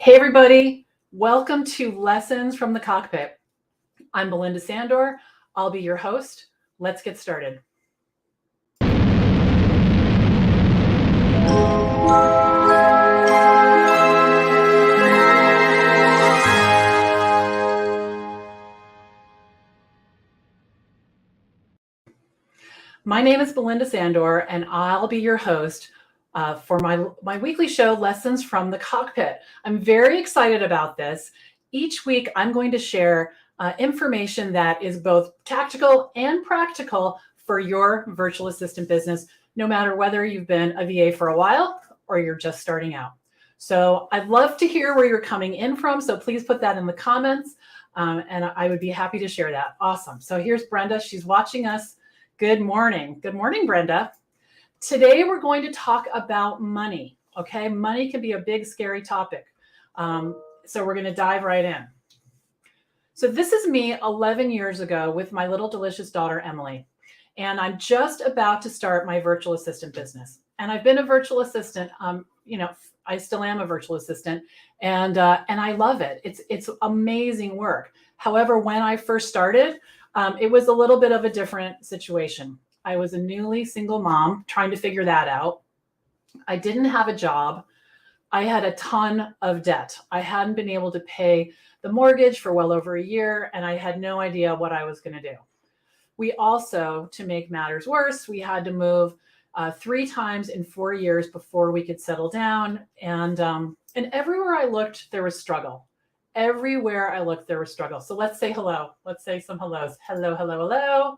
Hey everybody, welcome to Lessons from the Cockpit. I'm Belinda Sandor. I'll be your host. Let's get started. My name is Belinda Sandor, and I'll be your host for my weekly show, Lessons from the Cockpit. I'm very excited about this. Each week, I'm going to share information that is both tactical and practical for your virtual assistant business, no matter whether you've been a VA for a while or you're just starting out. So I'd love to hear where you're coming in from. So please put that in the comments, and I would be happy to share that. Awesome. So here's Brenda. She's watching us. Good morning. Good morning, Brenda. Today, we're going to talk about money. Okay, money can be a big, scary topic. So we're going to dive right in. So this is me 11 years ago with my little delicious daughter, Emily. And I'm just about to start my virtual assistant business. And I've been a virtual assistant. I still am a virtual assistant, and I love it. It's amazing work. However, when I first started, it was a little bit of a different situation. I was a newly single mom trying to figure that out. I didn't have a job. I had a ton of debt. I hadn't been able to pay the mortgage for well over a year, and I had no idea what I was going to do. We also, to make matters worse, we had to move 3 times in 4 years before we could settle down. And everywhere I looked, there was struggle. Everywhere I looked, there was struggle. So let's say hello. Let's say some hellos. Hello, hello, hello.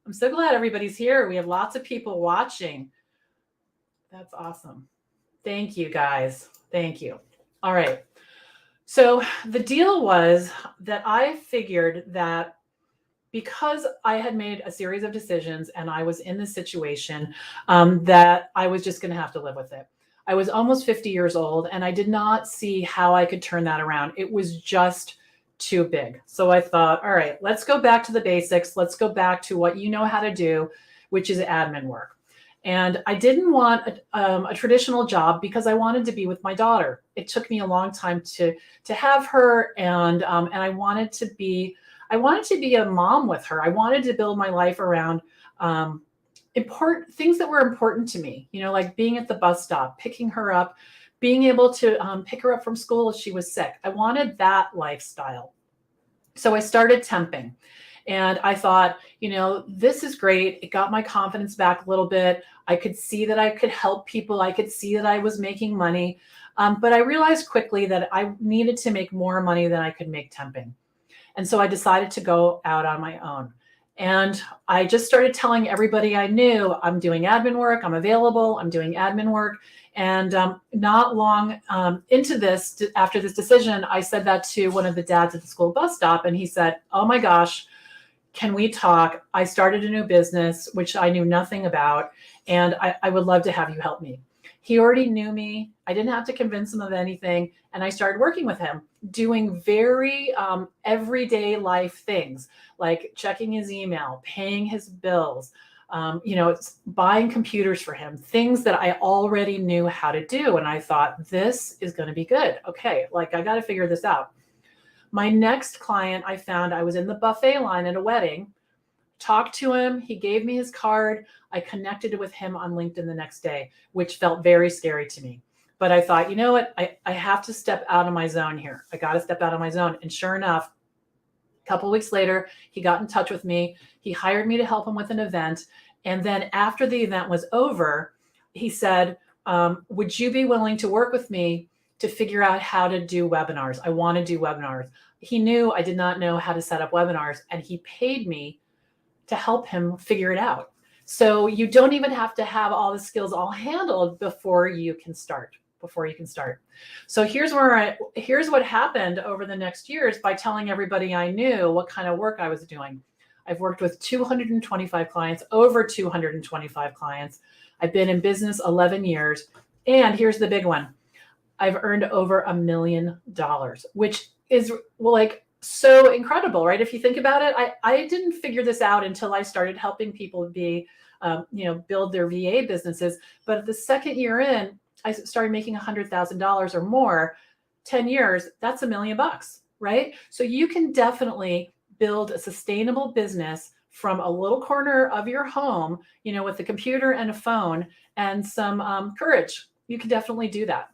I'm so glad everybody's here. We have lots of people watching. That's awesome. Thank you, guys. Thank you. All right. So the deal was that I figured that because I had made a series of decisions and I was in this situation, that I was just going to have to live with it. I was almost 50 years old, and I did not see how I could turn that around. It was just too big. So I thought, all right, let's go back to the basics. Let's go back to what you know how to do, which is admin work. And I didn't want a traditional job because I wanted to be with my daughter. It took me a long time to have her, and I wanted to be a mom with her. I wanted to build my life around important things that were important to me, like being at the bus stop, picking her up, being able to pick her up from school if she was sick. I wanted that lifestyle. So I started temping, and I thought, this is great. It got my confidence back a little bit. I could see that I could help people. I could see that I was making money. But I realized quickly that I needed to make more money than I could make temping. And so I decided to go out on my own. And I just started telling everybody I knew, I'm doing admin work, I'm available, I'm doing admin work. And not long into this, after this decision, I said that to one of the dads at the school bus stop. And he said, oh my gosh, can we talk? I started a new business, which I knew nothing about. And I would love to have you help me. He already knew me. I didn't have to convince him of anything. And I started working with him, doing very everyday life things, like checking his email, paying his bills, buying computers for him, things that I already knew how to do. And I thought, this is going to be good. Okay, I got to figure this out. My next client, I was in the buffet line at a wedding, talked to him. He gave me his card. I connected with him on LinkedIn the next day, which felt very scary to me. But I thought, you know what? I have to step out of my zone here. I got to step out of my zone. And sure enough, a couple of weeks later, he got in touch with me. He hired me to help him with an event. And then after the event was over, he said, would you be willing to work with me to figure out how to do webinars? I want to do webinars. He knew I did not know how to set up webinars, and he paid me to help him figure it out. So you don't even have to have all the skills all handled before you can start. So here's what happened over the next years by telling everybody I knew what kind of work I was doing. I've worked with 225 clients, over 225 clients. I've been in business 11 years. And here's the big one. I've earned over $1 million, which is so incredible, right? If you think about it, I didn't figure this out until I started helping people build their VA businesses. But the second year in, I started making $100,000 or more 10 years, that's $1 million, right? So you can definitely build a sustainable business from a little corner of your home, with a computer and a phone and some courage. You can definitely do that.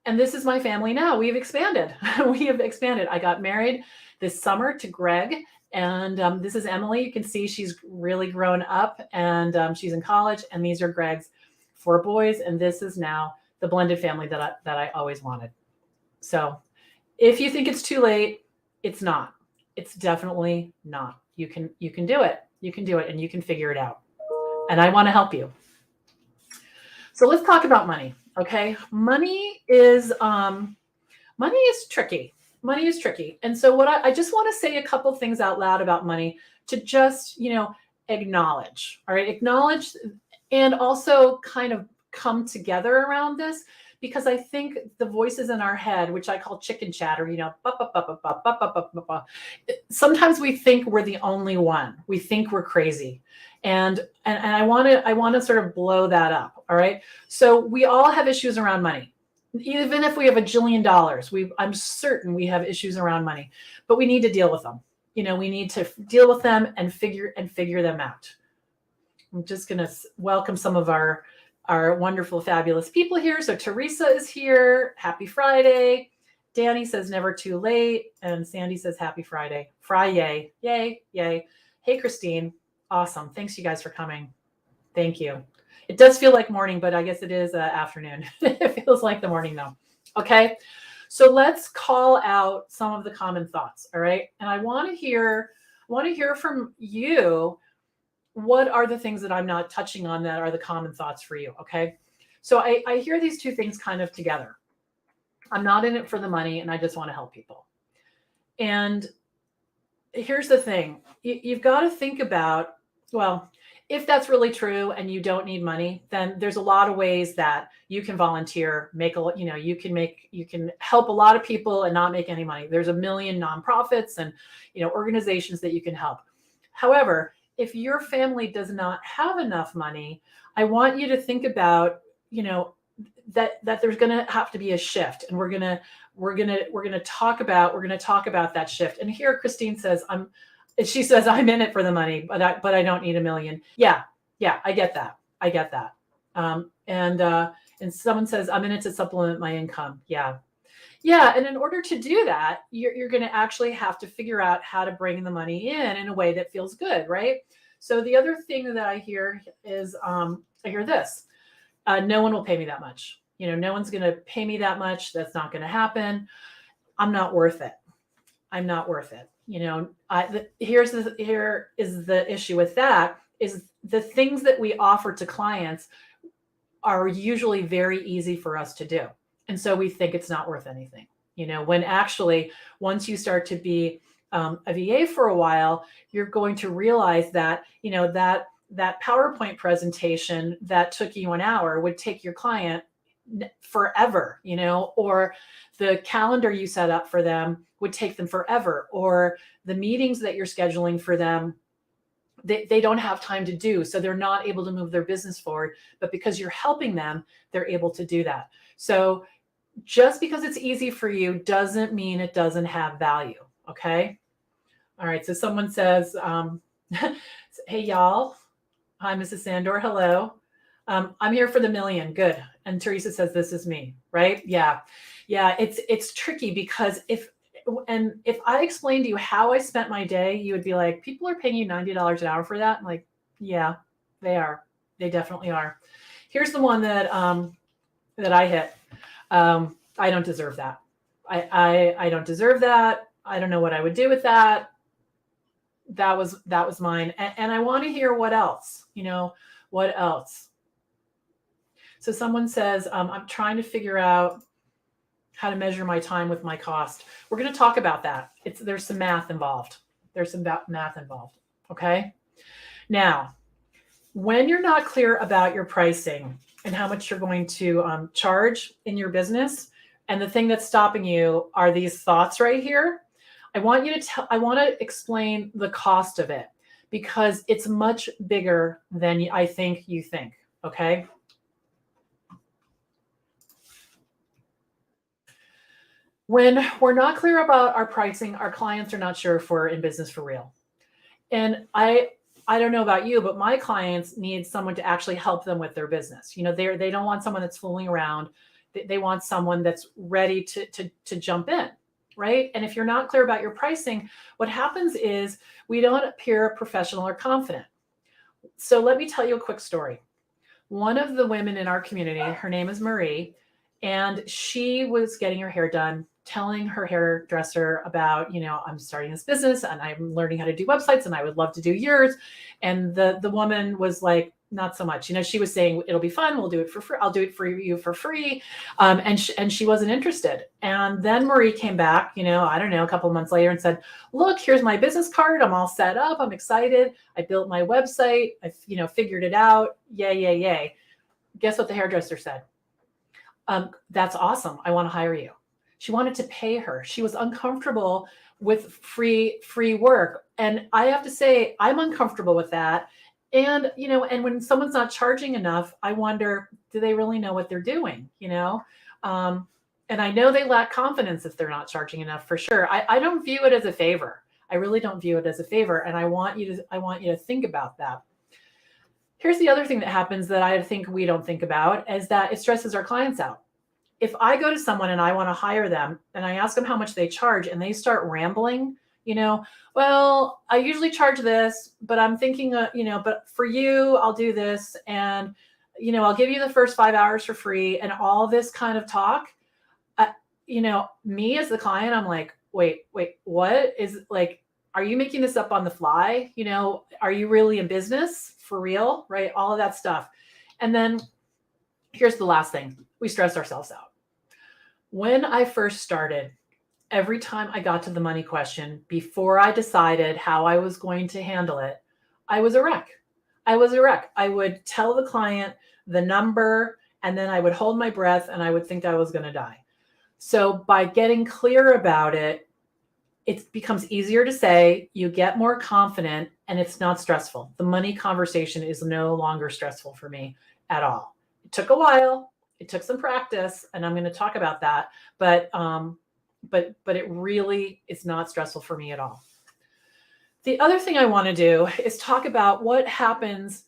And this is my family now. We've expanded. We have expanded. I got married this summer to Greg, and this is Emily. You can see she's really grown up, and she's in college. And these are Greg's 4 boys, and this is now the blended family that I always wanted. So if you think it's too late, it's not. It's definitely not. You can do it. You can do it, and you can figure it out. And I want to help you. So let's talk about money. Okay, money is tricky. Money is tricky, and so what I just want to say a couple things out loud about money to just acknowledge. All right, acknowledge, and also kind of come together around this, because I think the voices in our head, which I call chicken chatter, sometimes we think we're the only one. We think we're crazy. And I want to sort of blow that up. All right. So we all have issues around money. Even if we have $1 jillion, I'm certain we have issues around money, but we need to deal with them. We need to deal with them and figure them out. I'm just going to welcome some of our wonderful, fabulous people here. So Teresa is here. Happy Friday. Danny says never too late. And Sandy says happy Friday. Friday. Yay. Yay. Hey, Christine. Awesome. Thanks you guys for coming. Thank you. It does feel like morning, but I guess it is afternoon. It feels like the morning though. Okay. So let's call out some of the common thoughts. All right. And I want to hear from you. What are the things that I'm not touching on that are the common thoughts for you? Okay. So I hear these two things kind of together. I'm not in it for the money, and I just want to help people. And here's the thing. You've got to think about, well, if that's really true and you don't need money, then there's a lot of ways that you can volunteer, you can help a lot of people and not make any money. There's 1 million nonprofits and, organizations that you can help. However, if your family does not have enough money, I want you to think about, that there's going to have to be a shift, and we're going to talk about that shift. And here Christine says, I'm in it for the money, but I don't need $1 million. Yeah, I get that. And someone says, I'm in it to supplement my income. Yeah. And in order to do that, you're going to actually have to figure out how to bring the money in a way that feels good, right? So the other thing that I hear is, I hear this, no one will pay me that much. No one's going to pay me that much. That's not going to happen. I'm not worth it. Here is the issue with that, is the things that we offer to clients are usually very easy for us to do. And so we think it's not worth anything, when actually once you start to be a VA for a while, you're going to realize that, that PowerPoint presentation that took you an hour would take your client forever, or the calendar you set up for them would take them forever, or the meetings that you're scheduling for them, they don't have time to do. So they're not able to move their business forward, but because you're helping them, they're able to do that. So just because it's easy for you doesn't mean it doesn't have value. Okay. All right. So someone says, hey, y'all. Hi, Mrs. Sandor. Hello. I'm here for the $1 million. Good. And Teresa says, this is me. Right. Yeah. It's tricky, because if I explained to you how I spent my day, you would be like, people are paying you $90 an hour for that. I'm like, yeah, they are. They definitely are. Here's the one that I hit. I don't deserve that. I don't deserve that. I don't know what I would do with that. That was mine. And I want to hear what else, what else? So someone says, I'm trying to figure out how to measure my time with my cost. We're going to talk about that. There's some math involved. Okay. Now, when you're not clear about your pricing and how much you're going to charge in your business, and the thing that's stopping you are these thoughts right here, I want to explain the cost of it, because it's much bigger than I think you think. Okay. When we're not clear about our pricing, our clients are not sure if we're in business for real. And I don't know about you, but my clients need someone to actually help them with their business. They don't want someone that's fooling around. They want someone that's ready to jump in, right? And if you're not clear about your pricing, what happens is we don't appear professional or confident. So let me tell you a quick story. One of the women in our community, her name is Marie, and she was getting her hair done, telling her hairdresser about, I'm starting this business and I'm learning how to do websites and I would love to do yours. And the woman was like, not so much. She was saying, it'll be fun. We'll do it for free. I'll do it for you for free. And she wasn't interested. And then Marie came back, I don't know, a couple of months later and said, look, here's my business card. I'm all set up. I'm excited. I built my website. I, figured it out. Yay, yay, yay. Guess what the hairdresser said? That's awesome. I want to hire you. She wanted to pay her. She was uncomfortable with free work. And I have to say, I'm uncomfortable with that. And, and when someone's not charging enough, I wonder, do they really know what they're doing? And I know they lack confidence if they're not charging enough, for sure. I don't view it as a favor. I really don't view it as a favor. And I want you to think about that. Here's the other thing that happens that I think we don't think about, is that it stresses our clients out. If I go to someone and I want to hire them and I ask them how much they charge and they start rambling, well, I usually charge this, but I'm thinking, but for you, I'll do this. And, I'll give you the first 5 hours for free, and all this kind of talk. Me as the client, I'm like, wait, what is, like, are you making this up on the fly? Are you really in business for real? Right? All of that stuff. And then here's the last thing. We stress ourselves out. When I first started, every time I got to the money question, before I decided how I was going to handle it, I was a wreck. I would tell the client the number, and then I would hold my breath and I would think I was going to die. So by getting clear about it, it becomes easier to say, you get more confident, and it's not stressful. The money conversation is no longer stressful for me at all. It took a while. It took some practice, and I'm going to talk about that. But it really is not stressful for me at all. The other thing I want to do is talk about what happens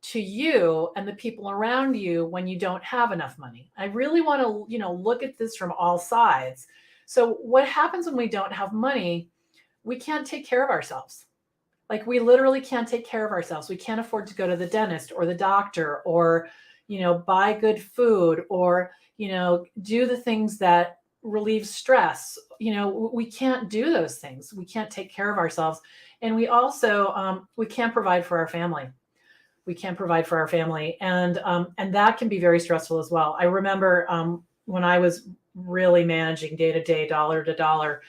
to you and the people around you when you don't have enough money. I really want to, look at this from all sides. So what happens when we don't have money? We can't take care of ourselves. Like, we literally can't take care of ourselves. We can't afford to go to the dentist or the doctor, or, buy good food, or, do the things that relieve stress. We can't do those things. We can't take care of ourselves. And we also, we can't provide for our family. And that can be very stressful as well. I remember when I was really managing day to day, dollar to dollar,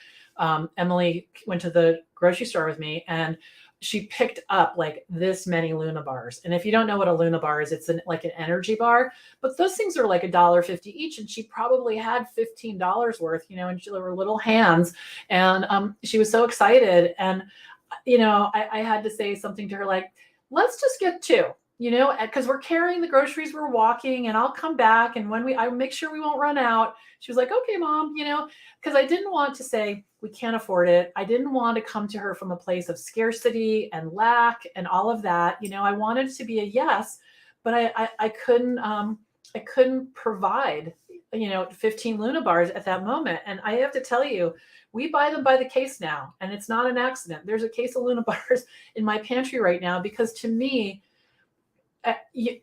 Emily went to the grocery store with me, and she picked up like this many Luna bars. And if you don't know what a Luna bar is, it's like an energy bar, but those things are like $1.50 each. And she probably had $15 worth, and they were little hands. And she was so excited. And, I had to say something to her like, let's just get two, because we're carrying the groceries, we're walking, and I'll come back. And when I make sure we won't run out. She was like, okay, Mom, because I didn't want to say we can't afford it. I didn't want to come to her from a place of scarcity and lack and all of that. I wanted it to be a yes, but I couldn't provide, 15 Luna bars at that moment. And I have to tell you, we buy them by the case now, and it's not an accident. There's a case of Luna bars in my pantry right now, because to me, you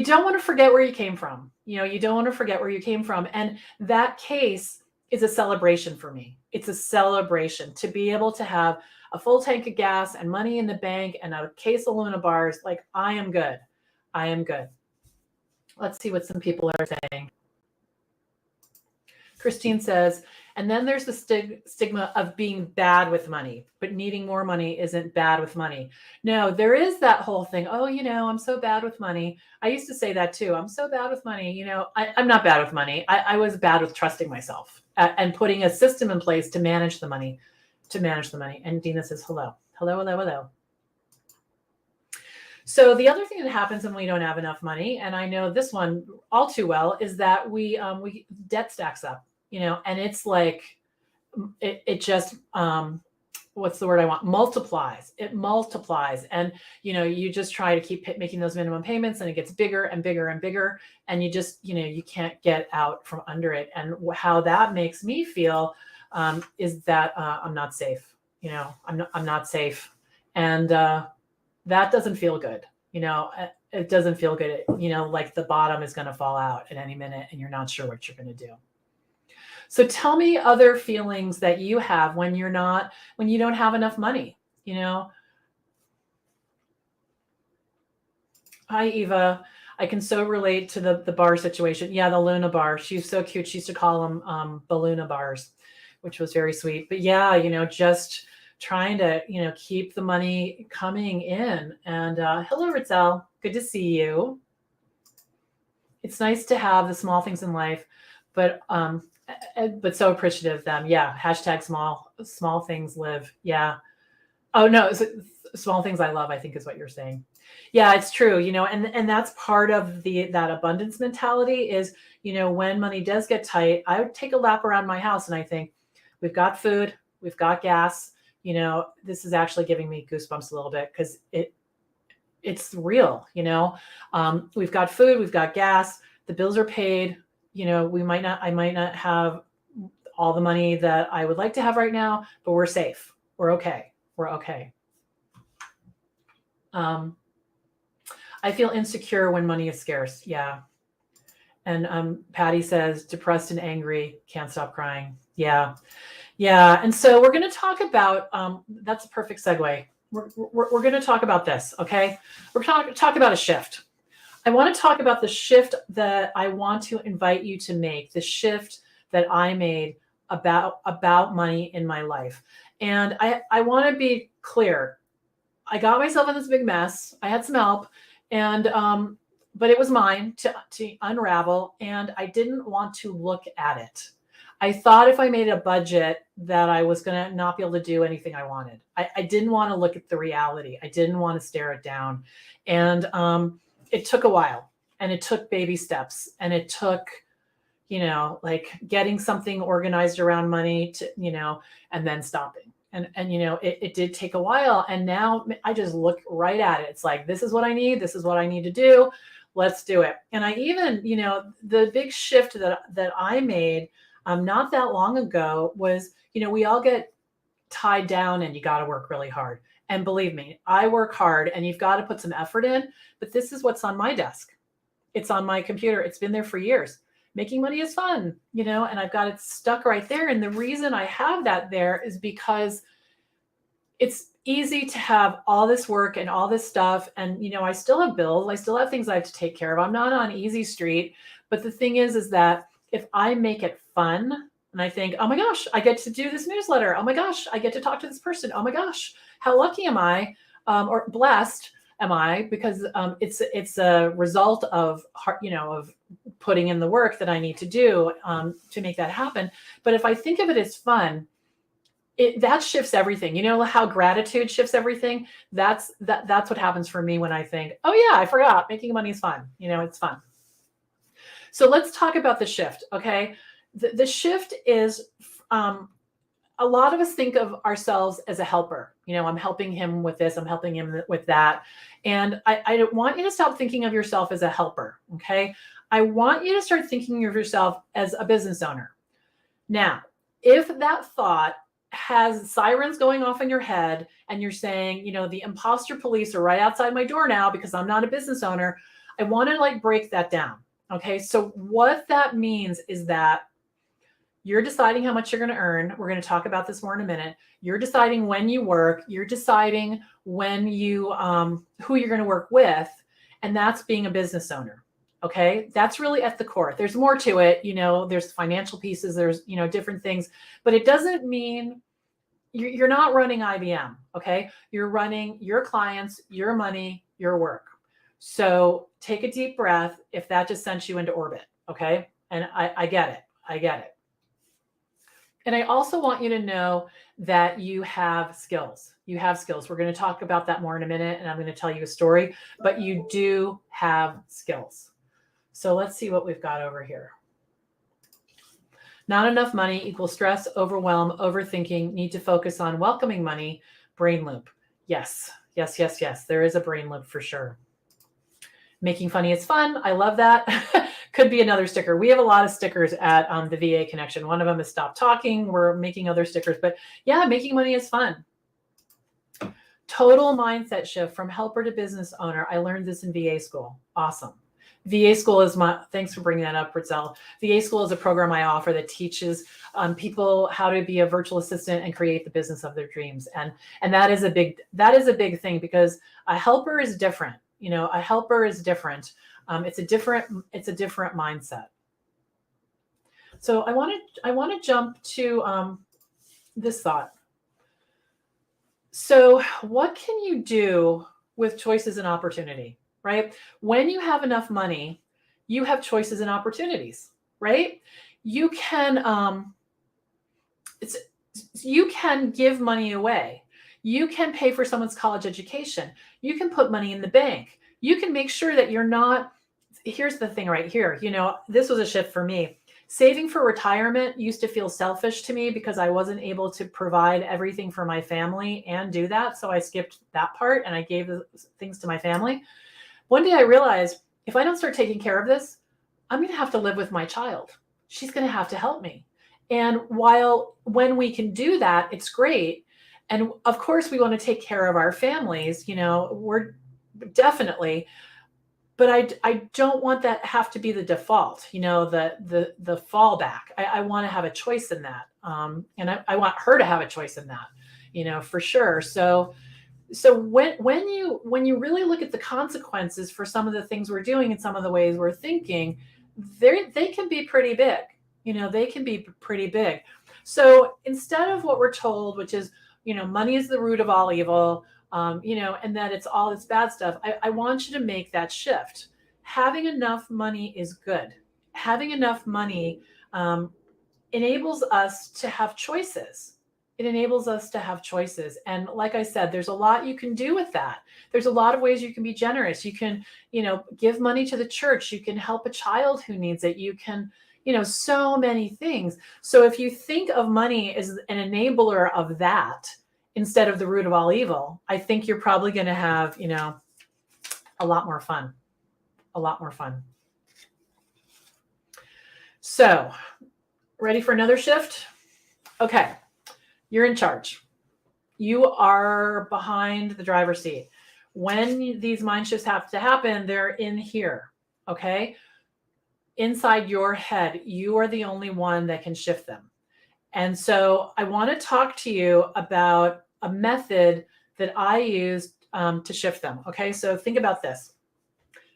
don't want to forget where you came from. You don't want to forget where you came from. And that case is a celebration for me. It's a celebration to be able to have a full tank of gas and money in the bank and a case of Luna bars. Like, I am good. Let's see what some people are saying. Christine says, and then there's the stigma of being bad with money, but needing more money isn't bad with money. No, there is that whole thing. Oh, I'm so bad with money. I used to say that too. I'm so bad with money. I'm not bad with money. I was bad with trusting myself and putting a system in place to manage the money. And Dina says, hello. So the other thing that happens when we don't have enough money, and I know this one all too well, is that we debt stacks up. and it's like, it just, what's the word I want? Multiplies. It multiplies. And, you just try to keep making those minimum payments, and it gets bigger and bigger and bigger. And you just, you can't get out from under it. And how that makes me feel is that I'm not safe. I'm not safe. And that doesn't feel good. It doesn't feel good. Like the bottom is going to fall out at any minute and you're not sure what you're going to do. So tell me other feelings that you have when you don't have enough money. Hi, Eva. I can so relate to the bar situation. Yeah, the Luna bar. She's so cute. She used to call them Baluna bars, which was very sweet. But yeah, just trying to, keep the money coming in. And hello, Ritzel. Good to see you. It's nice to have the small things in life, but so appreciative of them. Yeah. Hashtag small things live. Yeah. Oh no, small things I love, I think is what you're saying. Yeah, it's true. And that's part of that abundance mentality is, when money does get tight, I would take a lap around my house and I think, we've got food, we've got gas. This is actually giving me goosebumps a little bit because it's real. We've got food, we've got gas, the bills are paid. I might not have all the money that I would like to have right now, but we're safe. We're okay. We're okay. I feel insecure when money is scarce. Yeah. And Patty says, depressed and angry, can't stop crying. Yeah. Yeah. And so we're going to talk about, that's a perfect segue. We're going to talk about this. Okay. We're going to talk about a shift. I want to talk about the shift that I want to invite you to make, the shift that I made about money in my life. And I want to be clear. I got myself in this big mess. I had some help, and but it was mine to unravel, and I didn't want to look at it. I thought if I made a budget that I was going to not be able to do anything I wanted. I didn't want to look at the reality. I didn't want to stare it down. And it took a while, and it took baby steps, and it took, like getting something organized around money to, and then stopping. And it did take a while. And now I just look right at it. It's like, this is what I need. This is what I need to do. Let's do it. And I even, the big shift that I made not that long ago was, we all get tied down and you got to work really hard. And believe me, I work hard and you've got to put some effort in, but this is what's on my desk. It's on my computer. It's been there for years. Making money is fun, and I've got it stuck right there. And the reason I have that there is because it's easy to have all this work and all this stuff. And, I still have bills. I still have things I have to take care of. I'm not on easy street. But the thing is that if I make it fun and I think, oh my gosh, I get to do this newsletter. Oh my gosh, I get to talk to this person. Oh my gosh, how lucky am I? Or blessed am I? Because it's a result of of putting in the work that I need to do to make that happen. But if I think of it as fun, that shifts everything. How gratitude shifts everything. That's what happens for me when I think, oh yeah, I forgot making money is fun. It's fun. So let's talk about the shift. Okay. The shift is, a lot of us think of ourselves as a helper. I'm helping him with this. I'm helping him with that. And I don't want you to stop thinking of yourself as a helper. Okay. I want you to start thinking of yourself as a business owner. Now, if that thought has sirens going off in your head and you're saying, the imposter police are right outside my door now because I'm not a business owner, I want to break that down. Okay. So what that means is that you're deciding how much you're going to earn. We're going to talk about this more in a minute. You're deciding when you work. You're deciding when you, who you're going to work with. And that's being a business owner. Okay. That's really at the core. There's more to it. There's financial pieces, there's, different things, but it doesn't mean you're not running IBM. Okay. You're running your clients, your money, your work. So take a deep breath if that just sent you into orbit. Okay. And I get it. I get it. And I also want you to know that you have skills. You have skills. We're going to talk about that more in a minute, and I'm going to tell you a story, but you do have skills. So let's see what we've got over here. Not enough money equals stress, overwhelm, overthinking, need to focus on welcoming money, brain loop. Yes, yes, yes, yes. There is a brain loop for sure. Making funny is fun. I love that. Could be another sticker. We have a lot of stickers at the VA Connection. One of them is stop talking. We're making other stickers, but yeah, making money is fun. Total mindset shift from helper to business owner. I learned this in VA school. Awesome. VA school is thanks for bringing that up, Ritzel. VA school is a program I offer that teaches people how to be a virtual assistant and create the business of their dreams. And that is a big thing, because a helper is different. A helper is different. It's a different mindset. So I want to jump to this thought. So what can you do with choices and opportunity, right? When you have enough money, you have choices and opportunities, right? You can you can give money away. You can pay for someone's college education. You can put money in the bank. You can make sure that you're not. Here's the thing right here. This was a shift for me. Saving for retirement used to feel selfish to me because I wasn't able to provide everything for my family and do that. So I skipped that part and I gave the things to my family. One day I realized, if I don't start taking care of this, I'm going to have to live with my child. She's going to have to help me. And when we can do that, it's great. And of course, we want to take care of our families. We're definitely. But I don't want that have to be the default, the fallback. I want to have a choice in that. And I want her to have a choice in that, for sure. So when you really look at the consequences for some of the things we're doing and some of the ways we're thinking, they can be pretty big. They can be pretty big. So instead of what we're told, which is, money is the root of all evil, and that it's all this bad stuff, I want you to make that shift. Having enough money is good. Having enough money enables us to have choices. It enables us to have choices. And like I said, there's a lot you can do with that. There's a lot of ways you can be generous. You can, give money to the church. You can help a child who needs it. You can, so many things. So if you think of money as an enabler of that, instead of the root of all evil, I think you're probably going to have, a lot more fun. So, ready for another shift? Okay. You're in charge. You are behind the driver's seat. When these mind shifts have to happen, they're in here. Okay. Inside your head, you are the only one that can shift them. And so I want to talk to you about a method that I used to shift them. Okay, so think about this.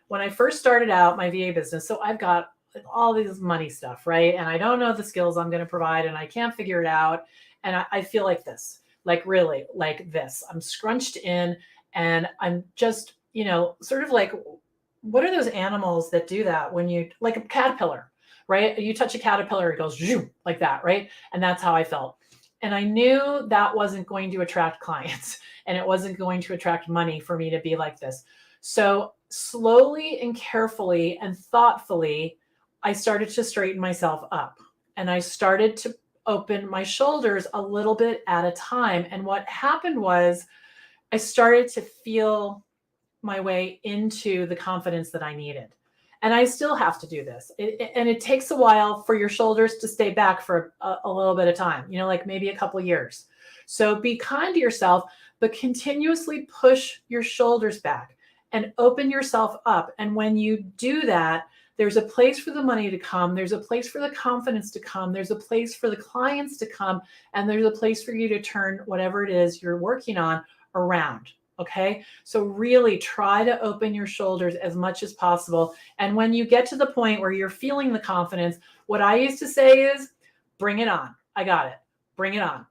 When I first started out my VA business, so I've got all this money stuff, right? And I don't know the skills I'm going to provide and I can't figure it out. And I feel like this, like really like this. I'm scrunched in and I'm just, sort of like, what are those animals that do that when you, like a caterpillar? Right? You touch a caterpillar, it goes like that, right? And that's how I felt. And I knew that wasn't going to attract clients and it wasn't going to attract money for me to be like this. So slowly and carefully and thoughtfully, I started to straighten myself up and I started to open my shoulders a little bit at a time. And what happened was I started to feel my way into the confidence that I needed. And I still have to do this. And it takes a while for your shoulders to stay back for a little bit of time, like maybe a couple of years. So be kind to yourself, but continuously push your shoulders back and open yourself up. And when you do that, there's a place for the money to come. There's a place for the confidence to come. There's a place for the clients to come. And there's a place for you to turn whatever it is you're working on around. Okay, so really try to open your shoulders as much as possible. And when you get to the point where you're feeling the confidence, what I used to say is, bring it on. I got it. Bring it on.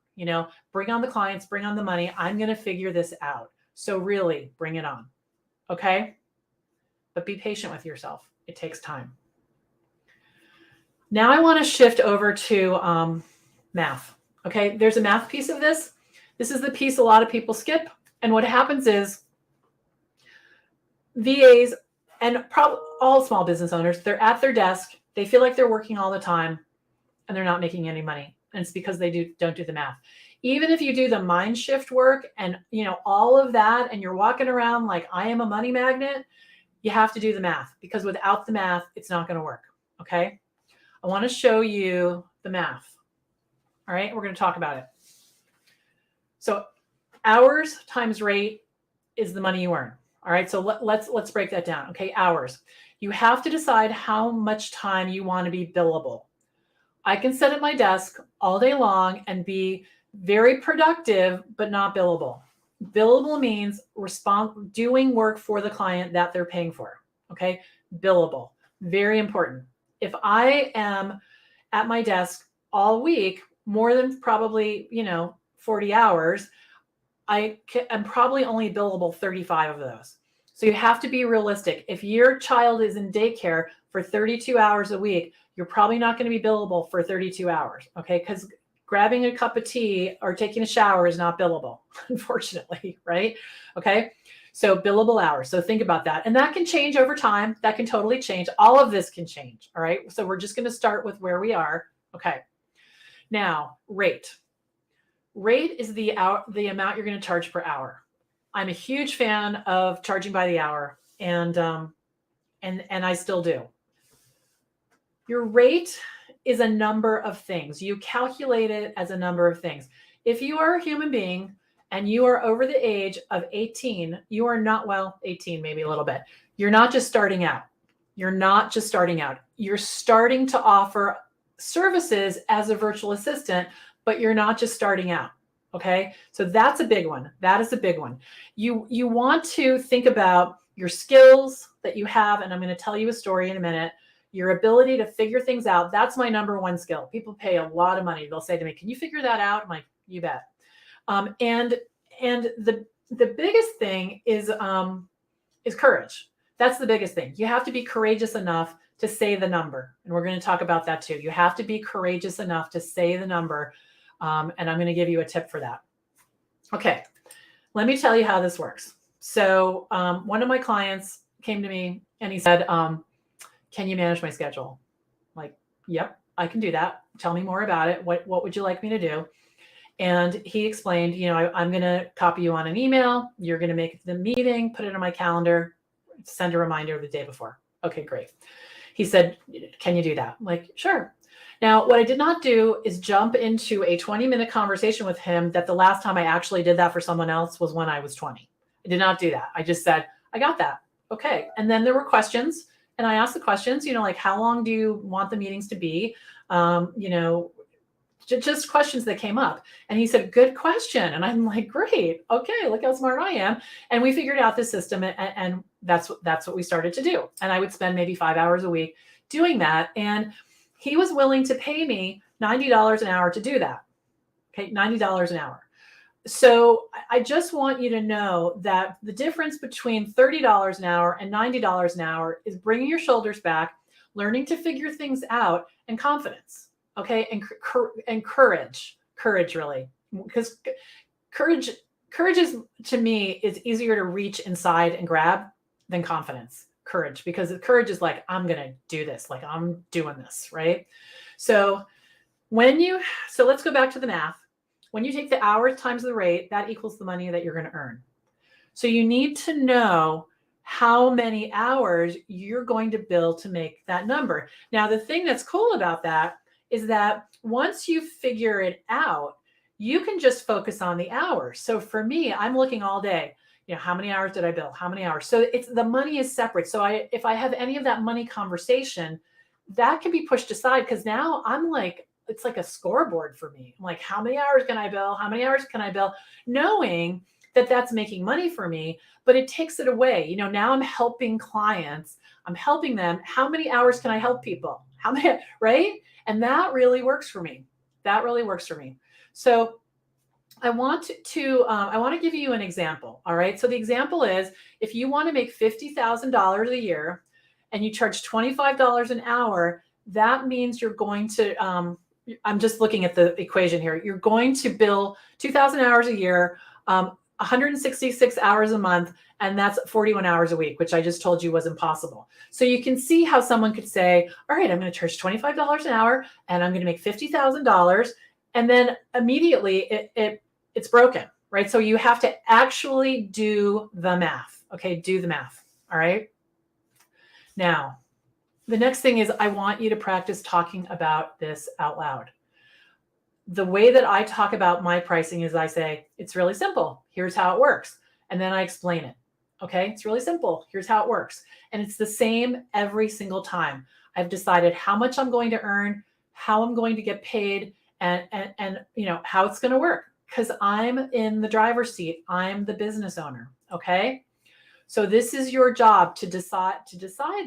Bring on the clients, bring on the money. I'm going to figure this out. So really bring it on. Okay, but be patient with yourself. It takes time. Now I want to shift over to math. Okay, there's a math piece of this. This is the piece a lot of people skip. And what happens is VAs and probably all small business owners, they're at their desk. They feel like they're working all the time. and they're not making any money. And it's because they don't do the math. Even if you do the mind shift work and all of that, and you're walking around like I am a money magnet, you have to do the math, because without the math, it's not going to work. Okay. I want to show you the math. All right. We're going to talk about it. So hours times rate is the money you earn. All right. So let's break that down. Okay. Hours. You have to decide how much time you want to be billable. I can sit at my desk all day long and be very productive, but not billable. Billable means doing work for the client that they're paying for. Okay. Billable. Very important. If I am at my desk all week, more than probably, 40 hours, I'm probably only billable 35 of those. So you have to be realistic. If your child is in daycare for 32 hours a week, you're probably not going to be billable for 32 hours. Okay. Because grabbing a cup of tea or taking a shower is not billable, unfortunately. Right. Okay. So billable hours. So think about that. And that can change over time. That can totally change. All of this can change. All right. So we're just going to start with where we are. Okay. Now, rate. Rate is the amount you're going to charge per hour. I'm a huge fan of charging by the hour, and I still do. Your rate is a number of things. You calculate it as a number of things. If you are a human being and you are over the age of 18, you are not, 18 maybe a little bit. You're not just starting out. You're not just starting out. You're starting to offer services as a virtual assistant, but you're not just starting out. Okay. So that's a big one. That is a big one. You want to think about your skills that you have. And I'm going to tell you a story in a minute. Your ability to figure things out. That's my number one skill. People pay a lot of money. They'll say to me, can you figure that out? I'm like, you bet. And the biggest thing is courage. That's the biggest thing. You have to be courageous enough to say the number. And we're going to talk about that too. You have to be courageous enough to say the number. And I'm going to give you a tip for that. Okay. Let me tell you how this works. So one of my clients came to me and he said, can you manage my schedule? I'm like, yep, I can do that. Tell me more about it. What would you like me to do? And he explained, I'm going to copy you on an email. You're going to make the meeting, put it on my calendar, send a reminder the day before. Okay, great. He said, can you do that? I'm like, sure. Now, what I did not do is jump into a 20-minute conversation with him that the last time I actually did that for someone else was when I was 20. I did not do that. I just said, I got that. Okay. And then there were questions. And I asked the questions, like, how long do you want the meetings to be? Just questions that came up. And he said, good question. And I'm like, great. Okay. Look how smart I am. And we figured out this system, and that's what we started to do. And I would spend maybe 5 hours a week doing that. And he was willing to pay me $90 an hour to do that. Okay. $90 an hour. So I just want you to know that the difference between $30 an hour and $90 an hour is bringing your shoulders back, learning to figure things out, and confidence. Okay. And courage really, because courage is, to me, is easier to reach inside and grab than confidence. Courage, because courage is like, I'm going to do this. Like, I'm doing this. Right. So let's go back to the math. When you take the hours times the rate, that equals the money that you're going to earn. So you need to know how many hours you're going to bill to make that number. Now, the thing that's cool about that is that once you figure it out, you can just focus on the hours. So for me, I'm looking all day, how many hours did I bill? How many hours? So the money is separate. So if I have any of that money conversation, that can be pushed aside, because now I'm like, it's like a scoreboard for me. I'm like, how many hours can I bill? How many hours can I bill? Knowing that that's making money for me, but it takes it away. Now I'm helping clients. I'm helping them. How many hours can I help people? How many, right? And that really works for me. That really works for me. So I want to give you an example. All right. So the example is, if you want to make $50,000 a year and you charge $25 an hour, that means you're going to, I'm just looking at the equation here. You're going to bill 2,000 hours a year. 166 hours a month, and that's 41 hours a week, which I just told you was impossible. So you can see how someone could say, all right, I'm going to charge $25 an hour and I'm going to make $50,000. And then immediately it's broken, right? So you have to actually do the math. Okay, do the math. All right. Now, the next thing is I want you to practice talking about this out loud. The way that I talk about my pricing is I say, it's really simple. Here's how it works. And then I explain it. Okay, it's really simple. Here's how it works. And it's the same every single time. I've decided how much I'm going to earn, how I'm going to get paid, and how it's going to work, because I'm in the driver's seat. I'm the business owner. Okay. So this is your job to decide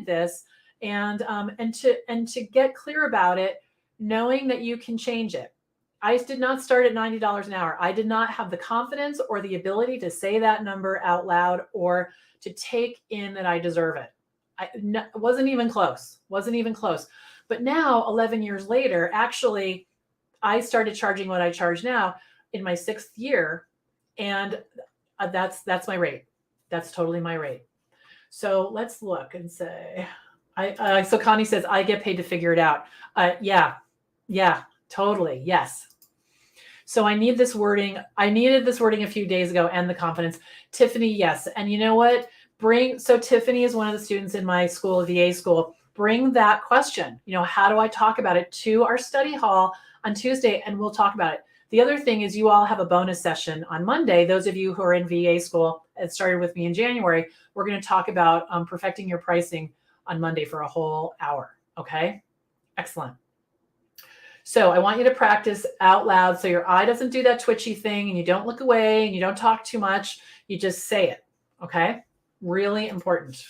this and to get clear about it, knowing that you can change it. I did not start at $90 an hour. I did not have the confidence or the ability to say that number out loud or to take in that I deserve it. Wasn't even close. But now, 11 years later, actually, I started charging what I charge now in my 6th year. And that's my rate. That's totally my rate. So let's look and say, so Connie says, I get paid to figure it out. Yeah, totally. Yes. So I need this wording. I needed this wording a few days ago, and the confidence. Tiffany, yes. And you know what? So Tiffany is one of the students in my school, VA school. Bring that question. How do I talk about it to our study hall on Tuesday? And we'll talk about it. The other thing is you all have a bonus session on Monday. Those of you who are in VA school, it started with me in January. We're going to talk about perfecting your pricing on Monday for a whole hour. Okay. Excellent. So I want you to practice out loud so your eye doesn't do that twitchy thing and you don't look away and you don't talk too much. You just say it. Okay. Really important.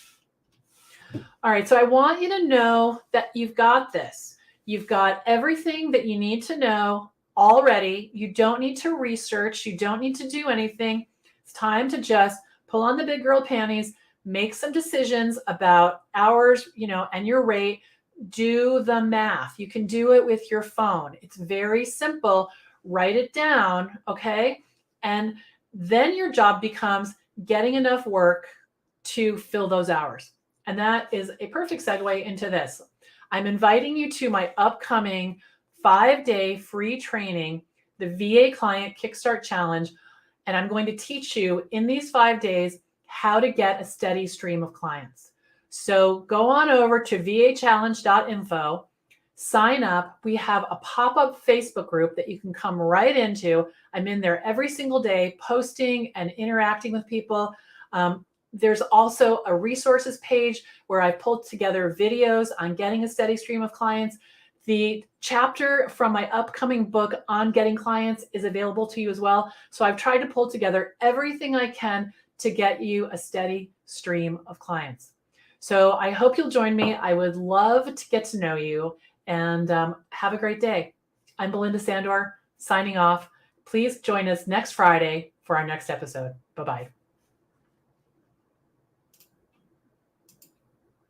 All right. So I want you to know that you've got this. You've got everything that you need to know already. You don't need to research. You don't need to do anything. It's time to just pull on the big girl panties, make some decisions about hours, and your rate. Do the math. You can do it with your phone. It's very simple. Write it down. Okay. And then your job becomes getting enough work to fill those hours. And that is a perfect segue into this. I'm inviting you to my upcoming 5-day free training, the VA Client Kickstart Challenge. And I'm going to teach you in these 5 days how to get a steady stream of clients. So go on over to vachallenge.info, sign up. We have a pop-up Facebook group that you can come right into. I'm in there every single day, posting and interacting with people. There's also a resources page where I pulled together videos on getting a steady stream of clients. The chapter from my upcoming book on getting clients is available to you as well. So I've tried to pull together everything I can to get you a steady stream of clients. So I hope you'll join me. I would love to get to know you, and have a great day. I'm Belinda Sandor, signing off. Please join us next Friday for our next episode. Bye-bye.